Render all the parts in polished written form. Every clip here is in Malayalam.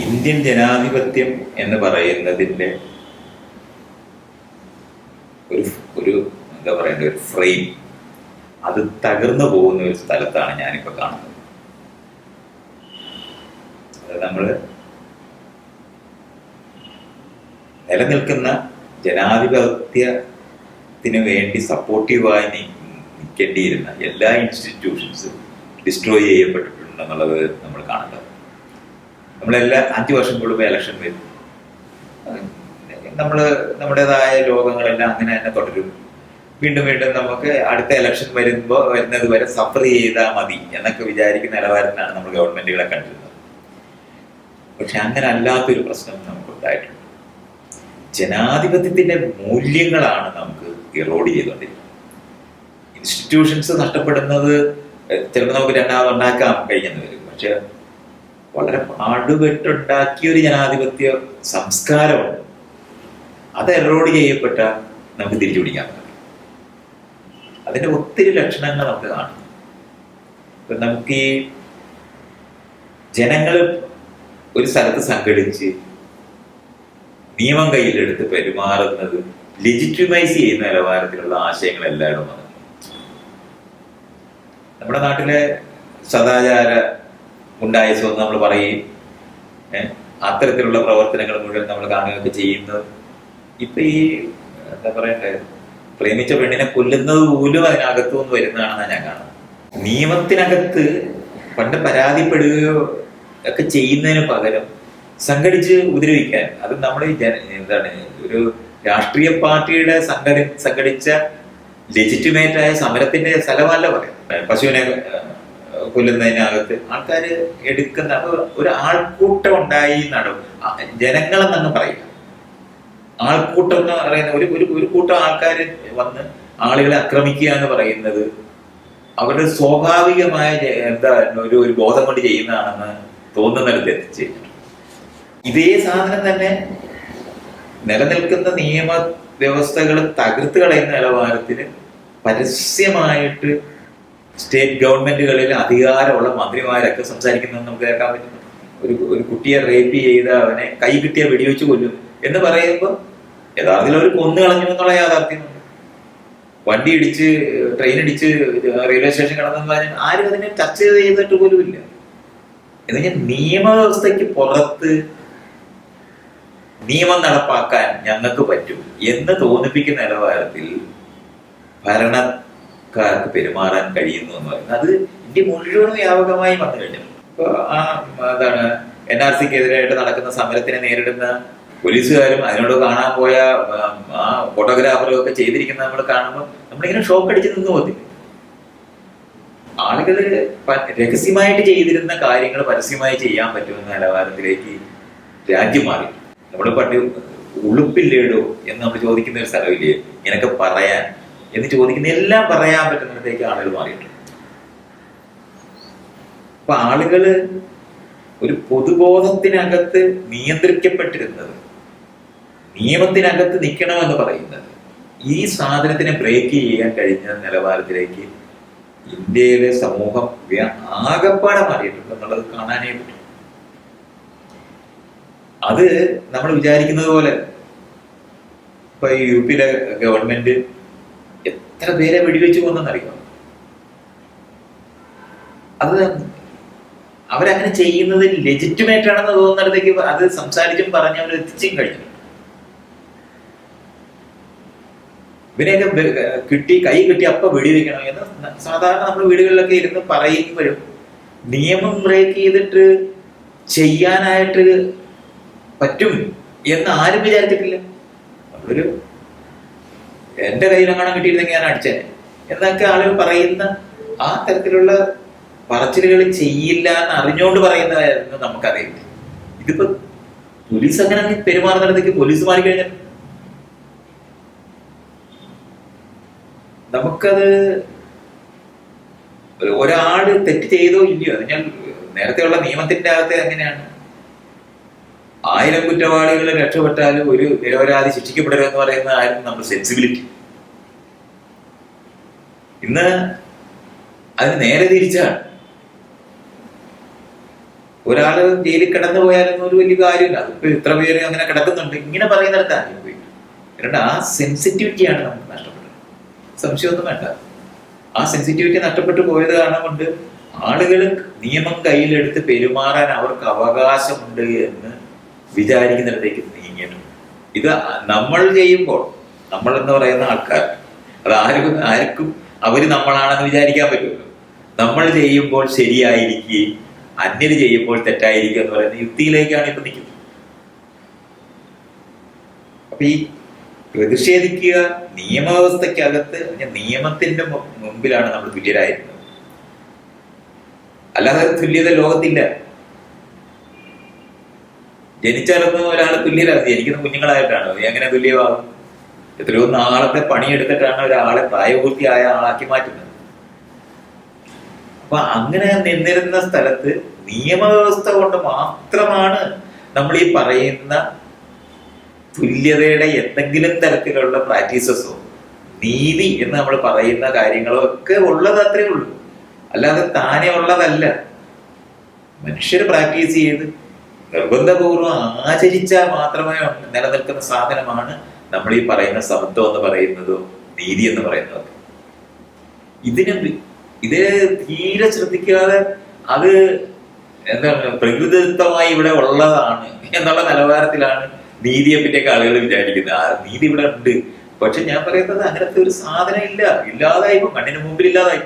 ഇന്ത്യൻ ജനാധിപത്യം എന്ന് പറയുന്നതിൻ്റെ ഒരു ഒരു എന്താ പറയണ്ട ഒരു ഫ്രെയിം അത് തകർന്നു പോകുന്ന ഒരു സ്ഥലത്താണ് ഞാനിപ്പോൾ കാണുന്നത്. അത് നമ്മൾ നിലനിൽക്കുന്ന ജനാധിപത്യത്തിന് വേണ്ടി സപ്പോർട്ടീവായി നിൽക്കേണ്ടിയിരുന്ന എല്ലാ ഇൻസ്റ്റിറ്റ്യൂഷൻസും ഡിസ്ട്രോയ് ചെയ്യപ്പെട്ടിട്ടുണ്ടെന്നുള്ളത് നമ്മൾ കാണേണ്ടത്. നമ്മളെല്ലാം 5 വർഷം കൂടുമ്പോൾ ഇലക്ഷൻ വരും. നമ്മുടേതായ ലോകങ്ങളെല്ലാം അങ്ങനെ തന്നെ തുടരും. വീണ്ടും വീണ്ടും നമുക്ക് അടുത്ത ഇലക്ഷൻ വരുന്നത് വരെ സഫർ ചെയ്താൽ മതി എന്നൊക്കെ വിചാരിക്കുന്ന നിലവാരത്തിലാണ് നമ്മൾ ഗവൺമെന്റുകളെ കണ്ടിരുന്നത്. പക്ഷെ അങ്ങനെ അല്ലാത്തൊരു പ്രശ്നം നമുക്കുണ്ടായിട്ടുണ്ട്. ജനാധിപത്യത്തിന്റെ മൂല്യങ്ങളാണ് നമുക്ക് ഇറോഡ് ചെയ്തുകൊണ്ടിരിക്കുന്നത്. ഇൻസ്റ്റിറ്റ്യൂഷൻസ് നഷ്ടപ്പെടുന്നത് ചിലപ്പോൾ നമുക്ക് രണ്ടാമതുണ്ടാക്കാൻ കഴിഞ്ഞെന്ന് വരും. പക്ഷെ വളരെ പാടുപെട്ടുണ്ടാക്കിയ ഒരു ജനാധിപത്യ സംസ്കാരമുണ്ട്. അത് എറോഡ് ചെയ്യപ്പെട്ട നമുക്ക് തിരിച്ചു പിടിക്കാൻ പറ്റും. അതിന്റെ ഒത്തിരി ലക്ഷണങ്ങൾ നമുക്ക് കാണും. ഇപ്പൊ നമുക്ക് ഈ ജനങ്ങൾ ഒരു സ്ഥലത്ത് സംഘടിച്ച് നിയമം കയ്യിലെടുത്ത് പെരുമാറുന്നത് ലെജിറ്റിമൈസ് ചെയ്യുന്ന നിലവാരത്തിലുള്ള ആശയങ്ങൾ എല്ലായിടും വന്നു. നമ്മുടെ നാട്ടിലെ സദാചാര ഗുണ്ടായിസം എന്ന് നമ്മൾ പറയും, അത്തരത്തിലുള്ള പ്രവർത്തനങ്ങൾ മുഴുവൻ നമ്മൾ കാണുകയൊക്കെ ചെയ്യുന്നത് ഇപ്പൊ ഈ എന്താ പറയണ്ടേ, പ്രേമിച്ച പെണ്ണിനെ കൊല്ലുന്നത് പോലും അതിനകത്തു നിന്ന് വരുന്നതാണെന്നാണ് ഞാൻ കാണുന്നത്. നിയമത്തിനകത്ത് പണ്ട് പരാതിപ്പെടുകയോ ഒക്കെ ചെയ്യുന്നതിന് പകരം സംഘടിച്ച് ഉപദ്രവിക്കാൻ, അത് നമ്മുടെ എന്താണ് ഒരു രാഷ്ട്രീയ പാർട്ടിയുടെ സംഘടിച്ച ലെജിറ്റിമേറ്റ് ആയ സമരത്തിന്റെ സ്ഥലമല്ല പറയാം. പശുവിനെ കൊല്ലുന്നതിനകത്ത് ആൾക്കാർ എടുക്കുന്ന ഒരു ആൾക്കൂട്ടം ഉണ്ടായി നടക്കും. ജനങ്ങളെന്നങ്ങ് പറയില്ല, ആൾക്കൂട്ടം എന്ന് പറയുന്ന ഒരു കൂട്ടം ആൾക്കാർ വന്ന് ആളുകളെ ആക്രമിക്കുക എന്ന് പറയുന്നത് അവരുടെ സ്വാഭാവികമായ ഒരു ബോധം കൊണ്ട് ചെയ്യുന്നതാണെന്ന് തോന്നുന്നിടത്ത് എത്തിച്ചേരുന്നു. ഇതേ സാധനം തന്നെ നിലനിൽക്കുന്ന നിയമ വ്യവസ്ഥകൾ തകർത്ത് കളയുന്ന നിലവാരത്തിന് പരസ്യമായിട്ട് സ്റ്റേറ്റ് ഗവൺമെന്റുകളിൽ അധികാരമുള്ള മന്ത്രിമാരൊക്കെ സംസാരിക്കുന്നത് നമുക്ക് കേൾക്കാൻ പറ്റുന്നു. ഒരു കുട്ടിയെ റേപ്പ് ചെയ്ത അവനെ കൈ കിട്ടിയ വെടിവെച്ച് കൊല്ലും എന്ന് പറയുമ്പോൾ യഥാർത്ഥത്തിൽ അവർ കൊന്നു കളഞ്ഞു എന്നുള്ള യാഥാർത്ഥ്യമുണ്ട്. വണ്ടി ഇടിച്ച് ട്രെയിൻ ഇടിച്ച് റെയിൽവേ സ്റ്റേഷൻ കിടന്നെന്ന് പറഞ്ഞാൽ ആരും അതിനെ ചർച്ച ചെയ്തിട്ട് പോലും ഇല്ല. എന്ന് പറഞ്ഞാൽ നിയമവ്യവസ്ഥയ്ക്ക് പുറത്ത് നിയമം നടപ്പാക്കാൻ ഞങ്ങൾക്ക് പറ്റും എന്ന് തോന്നിപ്പിക്കുന്ന നിലവാരത്തിൽ ഭരണക്കാർക്ക് പെരുമാറാൻ കഴിയുന്നു എന്ന് പറയുന്നത് അത് ഇന്ത്യ മുഴുവൻ വ്യാപകമായി വന്നു കഴിഞ്ഞു. ഇപ്പൊ എന്താണ് NRC-ക്കെതിരായിട്ട് നടക്കുന്ന സമരത്തിനെ നേരിടുന്ന പോലീസുകാരും അതിനോട് കാണാൻ പോയ ആ ഫോട്ടോഗ്രാഫറും ഒക്കെ ചെയ്തിരിക്കുന്നത് നമ്മൾ കാണുമ്പോൾ നമ്മളിങ്ങനെ ഷോക്ക് അടിച്ച് നിന്ന് പോയി. ആളുകൾ രഹസ്യമായിട്ട് ചെയ്തിരുന്ന കാര്യങ്ങൾ പരസ്യമായി ചെയ്യാൻ പറ്റുമെന്ന നിലവാരത്തിലേക്ക് രാജ്യം മാറി. നമ്മൾ പണ്ട് ഉളുപ്പില്ലേടോ എന്ന് നമ്മൾ ചോദിക്കുന്ന ഒരു സ്ഥലമില്ലേ, ഇങ്ങനൊക്കെ പറയാൻ എന്ന് ചോദിക്കുന്ന എല്ലാം പറയാൻ പറ്റുന്നിടത്തേക്ക് ആളുകൾ മാറിയിട്ടുണ്ട്. അപ്പൊ ആളുകള് ഒരു പൊതുബോധത്തിനകത്ത് നിയന്ത്രിക്കപ്പെട്ടിരുന്നത് നിയമത്തിനകത്ത് നിൽക്കണമെന്ന് പറയുന്നത് ഈ സാധനത്തിനെ ബ്രേക്ക് ചെയ്യാൻ കഴിഞ്ഞ നിലവാരത്തിലേക്ക് ഇന്ത്യയിലെ സമൂഹം ആകപ്പാടെ മാറിയിട്ടുണ്ട് എന്നുള്ളത് കാണാനേ പറ്റും. അത് നമ്മൾ വിചാരിക്കുന്നത് പോലെ ഇപ്പൊ UP-യിലെ ഗവൺമെന്റ് എത്ര പേരെ വെടിവെച്ച് കൊന്നെന്നറിയാം. അത് അവരങ്ങനെ ചെയ്യുന്നത് ലെജിറ്റിമേറ്റ് ആണെന്ന് തോന്നുന്നിടത്തേക്ക് അത് സംസാരിച്ചും പറഞ്ഞ് അവർ എത്തിച്ചും കഴിഞ്ഞു. ഇവരെയൊക്കെ കൈ കിട്ടി അപ്പൊ വെടിവെക്കണം എന്ന് സാധാരണ നമ്മൾ വീടുകളിലൊക്കെ ഇരുന്ന് പറയുമ്പോഴും നിയമം ബ്രേക്ക് ചെയ്തിട്ട് ചെയ്യാനായിട്ട് പറ്റും എന്ന് ആരും വിചാരിച്ചിട്ടില്ല. ഒരു എന്റെ കയ്യിലെങ്ങാനും കിട്ടിയിരുന്നെങ്കിൽ ഞാൻ അടിച്ചേനെ എന്നൊക്കെ ആളുകൾ പറയുന്ന ആ തരത്തിലുള്ള പറച്ചിലുകൾ ചെയ്യില്ല എന്ന് അറിഞ്ഞുകൊണ്ട് പറയുന്നതായിരുന്നു നമുക്കറിയില്ല. ഇതിപ്പോ പോലീസ് അങ്ങനെ പെരുമാറുന്നിടത്തേക്ക് പോലീസ് മാറിക്കഴിഞ്ഞാൽ നമുക്കത് ഒരാള് തെറ്റ് ചെയ്തോ ഇല്ലയോ അത് ഞാൻ നേരത്തെയുള്ള നിയമത്തിന്റെ അകത്ത് എങ്ങനെയാണ് 1000 കുറ്റവാളികൾ രക്ഷപ്പെട്ടാലും ഒരു നിരപരാധി ശിക്ഷിക്കപ്പെടരുത് എന്ന് പറയുന്നതായിരുന്നു നമ്മുടെ സെൻസിബിലിറ്റി. ഇന്ന് അതിന് നേരെ തിരിച്ചാണ്. ഒരാള് ജയിലിൽ കിടന്നു പോയാലൊന്നും ഒരു വലിയ കാര്യമില്ല. അതിപ്പോ ഇത്ര പേര് അങ്ങനെ കിടക്കുന്നുണ്ട്, ഇങ്ങനെ പറയുന്നിടത്താണ് പോയി. കാരണം ആ സെൻസിറ്റിവിറ്റിയാണ് നമുക്ക് നഷ്ടപ്പെട്ടത്, സംശയമൊന്നും വേണ്ട. ആ സെൻസിറ്റിവിറ്റി നഷ്ടപ്പെട്ടു പോയത് കാരണം കൊണ്ട് ആളുകൾ നിയമം കയ്യിലെടുത്ത് പെരുമാറാൻ അവർക്ക് അവകാശമുണ്ട് എന്ന് വിചാരിക്കുന്നിടത്തേക്ക് നീങ്ങിയിട്ടുണ്ട്. ഇത് നമ്മൾ ചെയ്യുമ്പോൾ, നമ്മൾ എന്ന് പറയുന്ന ആൾക്കാർ, അത് ആർക്കും അവര് നമ്മളാണെന്ന് വിചാരിക്കാൻ പറ്റുമല്ലോ. നമ്മൾ ചെയ്യുമ്പോൾ ശരിയായിരിക്കുകയും അന്യര് ചെയ്യുമ്പോൾ തെറ്റായിരിക്കുക എന്ന് പറയുന്ന യുക്തിയിലേക്കാണ് ഇപ്പൊ നിൽക്കുന്നത്. അപ്പൊ ഈ പ്രതിഷേധിക്കുക നിയമവ്യവസ്ഥക്കകത്ത്, നിയമത്തിന്റെ മുമ്പിലാണ് നമ്മൾ തുല്യരായിരുന്നത്. അല്ലാതെ തുല്യത ലോകത്തില്ല. ജനിച്ചാലൊന്നും ഒരാൾ തുല്യരാകും, ജനിക്കുന്ന കുഞ്ഞുങ്ങളായിട്ടാണ്. എങ്ങനെ തുല്യമാകും? എത്രയോ നാളത്തെ പണിയെടുത്തിട്ടാണ് ഒരാളെ പ്രായപൂർത്തിയായ ആളാക്കി മാറ്റുന്നത്. അപ്പൊ അങ്ങനെ നിന്നിരുന്ന സ്ഥലത്ത് നിയമവ്യവസ്ഥ കൊണ്ട് മാത്രമാണ് നമ്മൾ ഈ പറയുന്ന തുല്യതയുടെ എന്തെങ്കിലും തരത്തിലുള്ള പ്രാക്ടീസസോ നീതി എന്ന് നമ്മൾ പറയുന്ന കാര്യങ്ങളോ ഒക്കെ ഉള്ളത് അത്രേ ഉള്ളൂ. അല്ലാതെ താനെ ഉള്ളതല്ല. മനുഷ്യർ പ്രാക്ടീസ് ചെയ്ത് നിർബന്ധപൂർവ്വം ആചരിച്ചാൽ മാത്രമേ നിലനിൽക്കുന്ന സാധനമാണ് നമ്മൾ ഈ പറയുന്ന സമത്വം എന്ന് പറയുന്നതോ നീതി എന്ന് പറയുന്നതോ. ഇത് തീരെ ശ്രദ്ധിക്കാതെ അത് എന്താണ് പ്രകൃതിദത്തമായി ഇവിടെ ഉള്ളതാണ് എന്നുള്ള നിലവാരത്തിലാണ് നീതിയെ പറ്റിയൊക്കെ ആളുകൾ വിചാരിക്കുന്നത്. ആ നീതി ഇവിടെ ഉണ്ട്. പക്ഷെ ഞാൻ പറയുന്നത് അങ്ങനത്തെ ഒരു സാധനം ഇല്ല, ഇല്ലാതായിപ്പോ, കണ്ണിന് മുമ്പിൽ ഇല്ലാതായി.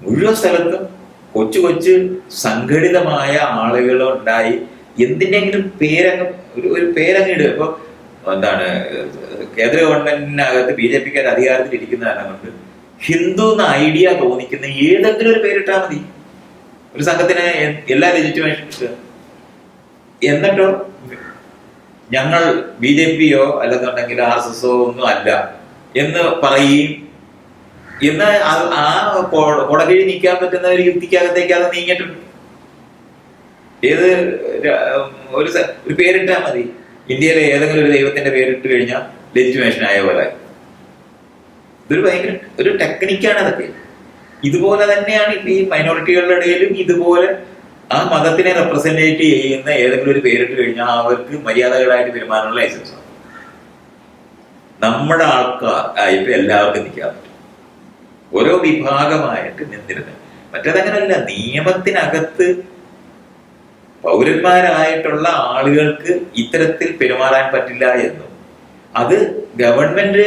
മുഴുവൻ സ്ഥലത്തും കൊച്ചു കൊച്ചു സംഘടിതമായ ആളുകൾ ഉണ്ടായി എന്തിനെങ്കിലും ഒരു പേരങ്ങ് ഇടുക. ഇപ്പൊ എന്താണ്, കേന്ദ്ര ഗവൺമെന്റിനകത്ത് BJP-ക്കാർ അധികാരത്തിൽ ഇരിക്കുന്ന കാരണം കൊണ്ട് ഹിന്ദു എന്ന ഐഡിയ തോന്നിക്കുന്ന ഏതെങ്കിലും ഒരു പേരിട്ടാൽ മതി. ഒരു സംഘത്തിന് എല്ലാ ലെജിറ്റിമേഷൻ കിട്ടുക. എന്നിട്ടോ ഞങ്ങൾ BJP-യോ അല്ലെന്നുണ്ടെങ്കിൽ RSS-ഓ ഒന്നും അല്ല എന്ന് പറയുകയും, എന്നാൽ ആ കൊടകിഴി നീക്കാൻ പറ്റുന്ന ഒരു യുക്തിക്കകത്തേക്ക് അത് നീങ്ങിയിട്ടുണ്ട്. ഏത് ഒരു പേരിട്ടാൽ മതി. ഇന്ത്യയിലെ ഏതെങ്കിലും ഒരു ദൈവത്തിന്റെ പേരിട്ട് കഴിഞ്ഞാൽ ലെജിറ്റിമേഷൻ ആയ പോലെ. ഇതൊരു ഭയങ്കര ഒരു ടെക്നിക്കാണ് അതൊക്കെ. ഇതുപോലെ തന്നെയാണ് ഇപ്പൊ ഈ മൈനോറിറ്റികളുടെ ഇടയിലും ഇതുപോലെ ആ മതത്തിനെ റെപ്രസെന്റേറ്റ് ചെയ്യുന്ന ഏതെങ്കിലും ഒരു പേരിട്ട് കഴിഞ്ഞാൽ അവർക്ക് മര്യാദകളായിട്ട് പെരുമാറാനുള്ള ലൈസൻസ് ആണ്. നമ്മുടെ ആൾക്കാർ ആയിട്ട് എല്ലാവർക്കും നിൽക്കാൻ പറ്റും, ഓരോ വിഭാഗമായിട്ട് നിന്നിരുന്നത്. മറ്റേതങ്ങനല്ല. നിയമത്തിനകത്ത് പൗരന്മാരായിട്ടുള്ള ആളുകൾക്ക് ഇത്തരത്തിൽ പെരുമാറാൻ പറ്റില്ല എന്നും അത് ഗവൺമെന്റ്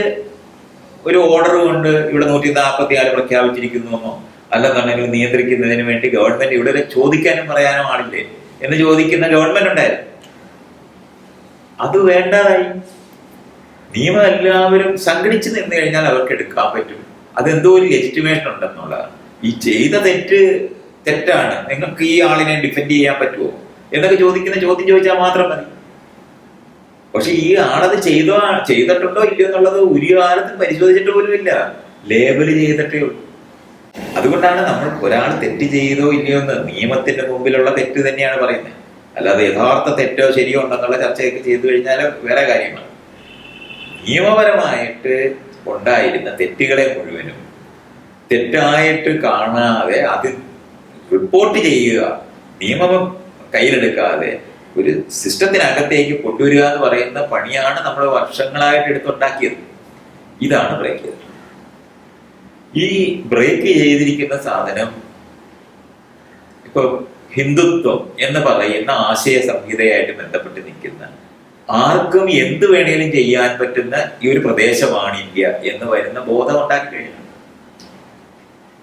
ഒരു ഓർഡർ കൊണ്ട് ഇവിടെ 146 പ്രഖ്യാപിച്ചിരിക്കുന്നുവെന്നോ അല്ലെന്നുണ്ടെങ്കിൽ നിയന്ത്രിക്കുന്നതിന് വേണ്ടി ഗവൺമെന്റ് ഇവിടെ ചോദിക്കാനും പറയാനും ആളില്ലേ എന്ന് ചോദിക്കുന്ന ഗവൺമെന്റ് ഉണ്ടായിരുന്നു. അത് വേണ്ടതായി. നിയമം എല്ലാവരും സംഘടിച്ച് നിന്ന് കഴിഞ്ഞാൽ അവർക്ക് എടുക്കാൻ പറ്റും. അതെന്തോ ഒരു ലെജിറ്റിമേഷൻ ഉണ്ടെന്നുള്ളതാണ്. ഈ ചെയ്ത തെറ്റാണ്, നിങ്ങൾക്ക് ഈ ആളിനെ ഡിഫെൻഡ് ചെയ്യാൻ പറ്റുമോ എന്നൊക്കെ ചോദിക്കുന്ന ചോദ്യം ചോദിച്ചാൽ മാത്രം മതി. പക്ഷെ ഈ ആളത് ചെയ്തിട്ടുണ്ടോ ഇല്ലയോ എന്നുള്ളത് ഒരു കാലത്തും പരിശോധിച്ചിട്ട് പോലും ഇല്ല, ലേബല് ചെയ്തിട്ടേ ഉള്ളൂ. അതുകൊണ്ടാണ് നമ്മൾ ഒരാൾ തെറ്റ് ചെയ്തോ ഇല്ലയോ എന്ന് നിയമത്തിന്റെ മുമ്പിലുള്ള തെറ്റ് തന്നെയാണ് പറയുന്നത്. അല്ലാതെ യഥാർത്ഥ തെറ്റോ ശരിയോ ഉണ്ടെന്നുള്ള ചർച്ചയൊക്കെ ചെയ്തു കഴിഞ്ഞാൽ വേറെ കാര്യമാണ്. നിയമപരമായിട്ട് ഉണ്ടായിരുന്ന തെറ്റുകളെ മുഴുവനും തെറ്റായിട്ട് കാണാതെ അത് റിപ്പോർട്ട് ചെയ്യുക, നിയമം കയ്യിലെടുക്കാതെ ഒരു സിസ്റ്റത്തിനകത്തേക്ക് കൊണ്ടുവരിക എന്ന് പറയുന്ന പണിയാണ് നമ്മൾ വർഷങ്ങളായിട്ട് എടുത്തുണ്ടാക്കിയത്. ഇതാണ് ബ്രേക്ക് ചെയ്തത്. ഈ ബ്രേക്ക് ചെയ്തിരിക്കുന്ന സാധനം ഇപ്പൊ ഹിന്ദുത്വം എന്ന് പറയുന്ന ആശയ സംഹിതയായിട്ട് ബന്ധപ്പെട്ട് നിൽക്കുന്ന ആർക്കും എന്ത് വേണേലും ചെയ്യാൻ പറ്റുന്ന ഈ ഒരു പ്രദേശമാണ് ഇന്ത്യ എന്ന് വരുന്ന ബോധം ഉണ്ടാക്കി കഴിഞ്ഞു.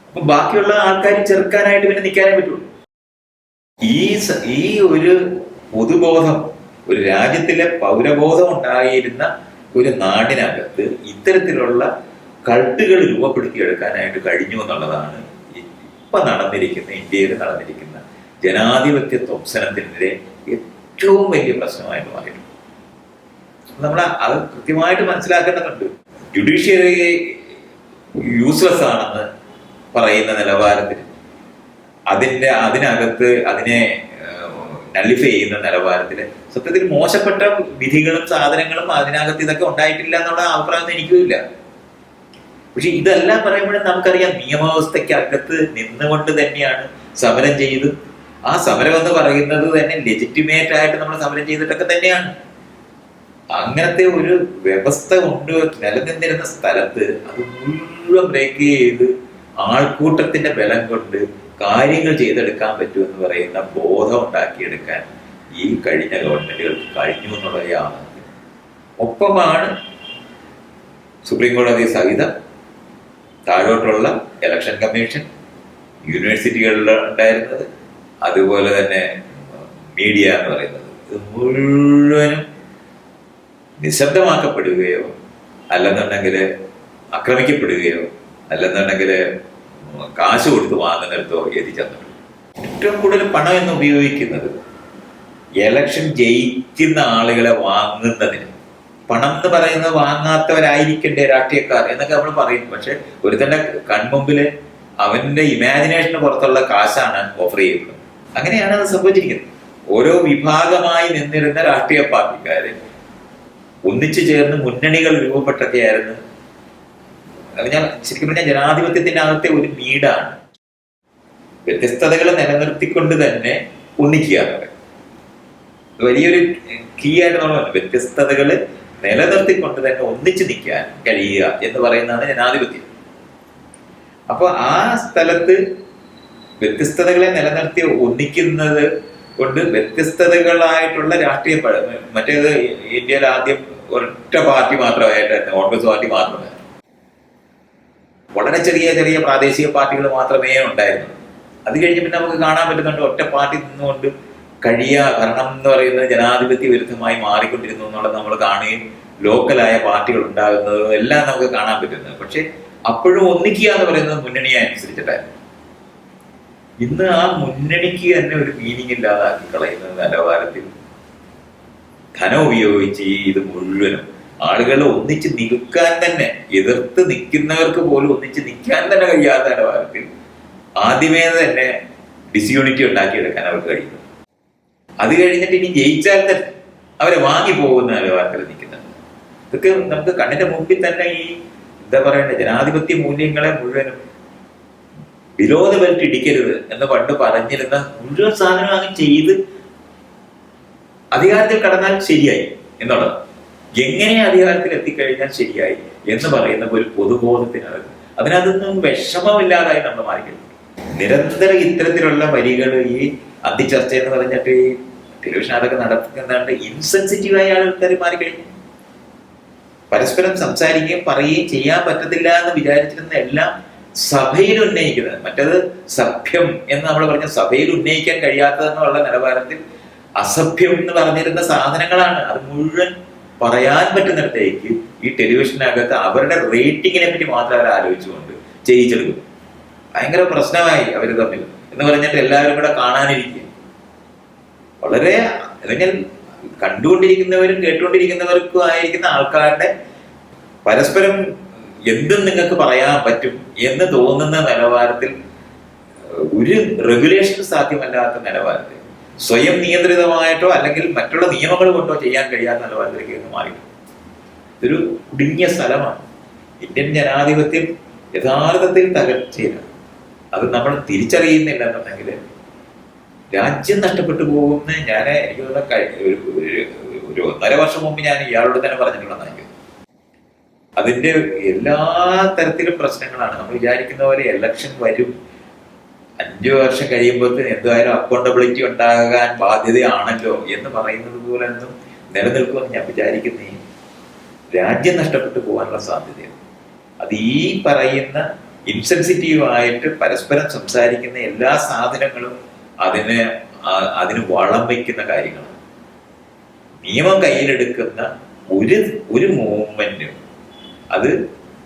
അപ്പൊ ബാക്കിയുള്ള ആൾക്കാർ ചെറുക്കാനായിട്ട് പിന്നെ നിൽക്കാനേ പറ്റുള്ളൂ. ഈ ഒരു പൊതുബോധം, ഒരു രാജ്യത്തിലെ പൗരബോധം ഉണ്ടായിരുന്ന ഒരു നാടിനകത്ത് ഇത്തരത്തിലുള്ള കൾട്ടുകൾ രൂപപ്പെടുത്തിയെടുക്കാനായിട്ട് കഴിഞ്ഞു എന്നുള്ളതാണ് ഇപ്പൊ നടന്നിരിക്കുന്ന ഇന്ത്യയിൽ നടന്നിരിക്കുന്ന ജനാധിപത്യ ധ്വംസനത്തിനെതിരെ ഏറ്റവും വലിയ പ്രശ്നമായിട്ട് മാറിയിട്ടുണ്ട്. നമ്മൾ അത് കൃത്യമായിട്ട് മനസ്സിലാക്കേണ്ടതുണ്ട്. ജുഡീഷ്യറി യൂസ്ലെസ് ആണെന്ന് പറയുന്ന നിലവാരത്തിൽ അതിനകത്ത് അതിനെ നള്ളിഫൈ ചെയ്യുന്ന നിലവാരത്തില് സത്യത്തിൽ മോശപ്പെട്ട വിധികളും സാധനങ്ങളും അതിനകത്ത് ഇതൊക്കെ ഉണ്ടായിട്ടില്ല എന്നുള്ള അഭിപ്രായം എനിക്കുമില്ല. പക്ഷെ ഇതെല്ലാം പറയുമ്പോഴും നമുക്കറിയാം നിയമവ്യവസ്ഥയ്ക്കകത്ത് നിന്നുകൊണ്ട് തന്നെയാണ് സമരം ചെയ്ത് ആ സമരം എന്ന് പറയുന്നത് തന്നെ ലെജിറ്റിമേറ്റ് ആയിട്ട് നമ്മൾ സമരം ചെയ്തിട്ടൊക്കെ തന്നെയാണ്. അങ്ങനത്തെ ഒരു വ്യവസ്ഥ കൊണ്ട് നിലനിന്നിരുന്ന സ്ഥലത്ത് അത് മുഴുവൻ ബ്രേക്ക് ചെയ്ത് ആൾക്കൂട്ടത്തിന്റെ ബലം കൊണ്ട് കാര്യങ്ങൾ ചെയ്തെടുക്കാൻ പറ്റുമെന്ന് പറയുന്ന ബോധം ഉണ്ടാക്കിയെടുക്കാൻ ഈ കഴിഞ്ഞ ഗവൺമെന്റുകൾക്ക് കഴിഞ്ഞു എന്നുള്ള യാതൊരു. ഒപ്പമാണ് സുപ്രീം കോടതി സഹിതം താഴോട്ടുള്ള ഇലക്ഷൻ കമ്മീഷൻ, യൂണിവേഴ്സിറ്റികളിൽ ഉണ്ടായിരുന്നത്, അതുപോലെ തന്നെ മീഡിയ എന്ന് പറയുന്നത്, ഇത് മുഴുവനും നിശബ്ദമാക്കപ്പെടുകയോ അല്ലെന്നുണ്ടെങ്കിൽ ആക്രമിക്കപ്പെടുകയോ അല്ലെന്നുണ്ടെങ്കിൽ കാശ് കൊടുത്ത് വാങ്ങുന്നിടത്തോ എത്തിച്ചെന്നിട്ടുണ്ട്. ഏറ്റവും കൂടുതൽ പണം എന്ന് ഉപയോഗിക്കുന്നത് എലക്ഷൻ ജയിക്കുന്ന ആളുകളെ വാങ്ങുന്നതിന്. പണം എന്ന് പറയുന്നത് വാങ്ങാത്തവരായിരിക്കണ്ടേ രാഷ്ട്രീയക്കാർ എന്നൊക്കെ നമ്മൾ പറയും. പക്ഷെ ഒരുത്തന്റെ കൺമുമ്പില് അവന്റെ ഇമാജിനേഷന് പുറത്തുള്ള കാശാണ് ഓഫർ ചെയ്യുന്നത്. അങ്ങനെയാണ് അത് സംഭവിച്ചിരിക്കുന്നത്. ഓരോ വിഭാഗമായി നിന്നിരുന്ന രാഷ്ട്രീയ പാർട്ടിക്കാര് ഒന്നിച്ചു ചേർന്ന് മുന്നണികൾ രൂപപ്പെട്ടൊക്കെയായിരുന്നു. ഞാൻ ശരിക്കും പറഞ്ഞാൽ ജനാധിപത്യത്തിന്റെ അകത്തെ ഒരു നീടാണ് വ്യത്യസ്തതകളെ നിലനിർത്തിക്കൊണ്ട് തന്നെ ഒന്നിക്കുക എന്ന് പറയുന്നത്. വലിയൊരു കീ ആയിട്ട് നമ്മൾ വ്യത്യസ്തതകള് നിലനിർത്തിക്കൊണ്ട് തന്നെ ഒന്നിച്ചു നിൽക്കാൻ കഴിയുക എന്ന് പറയുന്നതാണ് ജനാധിപത്യം. അപ്പൊ ആ സ്ഥലത്ത് വ്യത്യസ്തതകളെ നിലനിർത്തി ഒന്നിക്കുന്നത് കൊണ്ട് വ്യത്യസ്തതകളായിട്ടുള്ള രാഷ്ട്രീയ മറ്റേത് ഇന്ത്യയിൽ ആദ്യം ഒറ്റ പാർട്ടി മാത്രമായിട്ടായിരുന്നു, കോൺഗ്രസ് പാർട്ടി മാത്രമേ. വളരെ ചെറിയ ചെറിയ പ്രാദേശിക പാർട്ടികൾ മാത്രമേ ഉണ്ടായിരുന്നു. അത് കഴിഞ്ഞ് പിന്നെ നമുക്ക് കാണാൻ പറ്റുന്നുണ്ട് ഒറ്റ പാർട്ടി നിന്നുകൊണ്ട് ഭരണം എന്ന് പറയുന്നത് ജനാധിപത്യ വിരുദ്ധമായി മാറിക്കൊണ്ടിരുന്നു എന്നുള്ളത് നമ്മൾ കാണുകയും ലോക്കലായ പാർട്ടികൾ ഉണ്ടാകുന്നതും എല്ലാം നമുക്ക് കാണാൻ പറ്റുന്നത്. പക്ഷെ അപ്പോഴും ഒന്നിക്കുക എന്ന് പറയുന്നത് മുന്നണിയെ അനുസരിച്ചിട്ടായിരുന്നു. ഇന്ന് ആ മുന്നണിക്ക് തന്നെ ഒരു മീനിങ് ഇല്ലാതാക്കി കളയുന്ന നിലവാരത്തിൽ ധനം ഉപയോഗിച്ച് ഇത് മുഴുവനും ആളുകളെ ഒന്നിച്ച് നിൽക്കാൻ തന്നെ, എതിർത്ത് നിൽക്കുന്നവർക്ക് പോലും ഒന്നിച്ച് നിൽക്കാൻ തന്നെ കഴിയാത്ത നിലവാരത്തിൽ ആദ്യമേ തന്നെ ഡിസ്യൂണിറ്റി ഉണ്ടാക്കിയെടുക്കാൻ അവർക്ക് കഴിയുന്നു. അത് കഴിഞ്ഞിട്ട് ഇനി ജയിച്ചാൽ തന്നെ അവരെ വാങ്ങി പോകുന്ന നിലവാരത്തിൽ നിൽക്കുന്നത്. ഇതൊക്കെ നമുക്ക് കണ്ണിന്റെ മുമ്പിൽ തന്നെ ഈ എന്താ പറയണ്ടേ ജനാധിപത്യ മൂല്യങ്ങളെ മുഴുവനും ബിലോ ദ ബെൽറ്റ് ഇടിക്കരുത് എന്ന് പണ്ട് പറഞ്ഞിരുന്ന മുഴുവൻ സാധനം അങ്ങ് ചെയ്ത് അധികാരത്തിൽ കടന്നാൽ ശരിയായി എന്നുള്ളത്. എങ്ങനെ അധികാരത്തിൽ എത്തിക്കഴിഞ്ഞാൽ ശരിയായി എന്ന് പറയുന്ന ഒരു പൊതുബോധത്തിനകത്ത് അതിനകത്തൊന്നും വിഷമമില്ലാതായി നമ്മൾ മാറിക്കഴിഞ്ഞു. നിരന്തരം ഇത്തരത്തിലുള്ള വരികൾ ഈ അന്തിച്ചർച്ച എന്ന് പറഞ്ഞിട്ട് ഈ ടെലിവിഷൻ അതൊക്കെ നടക്കുന്നുണ്ട്. ഇൻസെൻസിറ്റീവായ ആൾക്കാർ മാറിക്കഴിഞ്ഞു. പരസ്പരം സംസാരിക്കുകയും പറയുകയും ചെയ്യാൻ പറ്റത്തില്ല എന്ന് വിചാരിച്ചിരുന്ന എല്ലാം സഭയിൽ ഉന്നയിക്കുന്നത്. മറ്റത് സഭ്യം എന്ന് നമ്മൾ പറഞ്ഞ സഭയിൽ ഉന്നയിക്കാൻ കഴിയാത്തതെന്നുള്ള നിലവാരത്തിൽ അസഭ്യം എന്ന് പറഞ്ഞിരുന്ന സാധനങ്ങളാണ്. അത് മുഴുവൻ പറയാൻ പറ്റുന്നിടത്തേക്ക് ഈ ടെലിവിഷനകത്ത് അവരുടെ റേറ്റിങ്ങിനെ പറ്റി മാത്രം അവർ ആലോചിച്ചുകൊണ്ട് ചെയ്യിച്ചെടുക്കും. ഭയങ്കര പ്രശ്നമായി അവര് തമ്മിൽ എന്ന് പറഞ്ഞിട്ട് എല്ലാവരും കൂടെ കാണാനിരിക്കുക. വളരെ അല്ലെങ്കിൽ കണ്ടുകൊണ്ടിരിക്കുന്നവരും കേട്ടുകൊണ്ടിരിക്കുന്നവർക്കും ആയിരിക്കുന്ന ആൾക്കാരുടെ പരസ്പരം എന്തും നിങ്ങൾക്ക് പറയാൻ പറ്റും എന്ന് തോന്നുന്ന നിലവാരത്തിൽ ഒരു റെഗുലേഷൻ സാധ്യമല്ലാത്ത നിലവാരത്തിൽ സ്വയം നിയന്ത്രിതമായിട്ടോ അല്ലെങ്കിൽ മറ്റുള്ള നിയമങ്ങൾ കൊണ്ടോ ചെയ്യാൻ കഴിയാത്ത നിലവാരത്തിലേക്ക് മാറി. ഇതൊരു കുടുങ്ങിയ സ്ഥലമാണ്. ഇന്ത്യൻ ജനാധിപത്യം യഥാർത്ഥത്തിൽ തകർച്ചയിലാണ്. അത് നമ്മൾ തിരിച്ചറിയുന്നില്ല എന്നുണ്ടെങ്കിൽ രാജ്യം നഷ്ടപ്പെട്ടു പോകുമെന്ന് എനിക്ക് ഒരു 1.5 വർഷം മുമ്പ് ഞാൻ ഇയാളോട് തന്നെ പറഞ്ഞിട്ടുള്ളതായിരിക്കും. അതിന്റെ എല്ലാ തരത്തിലും പ്രശ്നങ്ങളാണ്. നമ്മൾ വിചാരിക്കുന്ന പോലെ എലക്ഷൻ വരും, 5 വർഷം കഴിയുമ്പോൾ എന്തായാലും അക്കൗണ്ടബിലിറ്റി ഉണ്ടാകാൻ ബാധ്യതയാണല്ലോ എന്ന് പറയുന്നത് പോലെ ഒന്നും നിലനിൽക്കുമെന്ന് ഞാൻ വിചാരിക്കുന്നേ. രാജ്യം നഷ്ടപ്പെട്ടു പോകാനുള്ള സാധ്യതയാണ്. അത് ഈ പറയുന്ന ഇൻസെൻസിറ്റീവായിട്ട് പരസ്പരം സംസാരിക്കുന്ന എല്ലാ സാധനങ്ങളും അതിന് വളം വയ്ക്കുന്ന കാര്യങ്ങളാണ്. നിയമം കയ്യിലെടുക്കുന്ന ഒരു മൂവ്മെന്റും അത്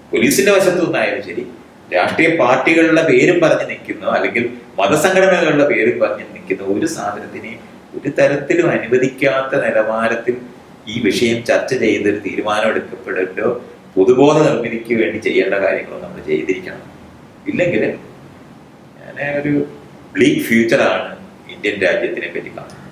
പോലീസിന്റെ വശത്തു നിന്നായാലും ശരി, രാഷ്ട്രീയ പാർട്ടികളുടെ പേരും പറഞ്ഞ് നിൽക്കുന്ന അല്ലെങ്കിൽ മതസംഘടനകളുടെ പേരും പറഞ്ഞ് നിൽക്കുന്ന ഒരു സാധനത്തിനെ ഒരു തരത്തിലും അനുവദിക്കാത്ത നിലവാരത്തിൽ ഈ വിഷയം ചർച്ച ചെയ്തൊരു തീരുമാനം എടുക്കപ്പെടലോ പൊതുബോധ നിർമ്മിതിക്ക് വേണ്ടി ചെയ്യേണ്ട കാര്യങ്ങളോ നമ്മൾ ചെയ്തിരിക്കണം. ഇല്ലെങ്കിൽ ഞാൻ ഒരു ബ്ലീക്ക് ഫ്യൂച്ചറാണ് ഇന്ത്യൻ രാജ്യത്തിനെ പറ്റി കാണുന്നത്.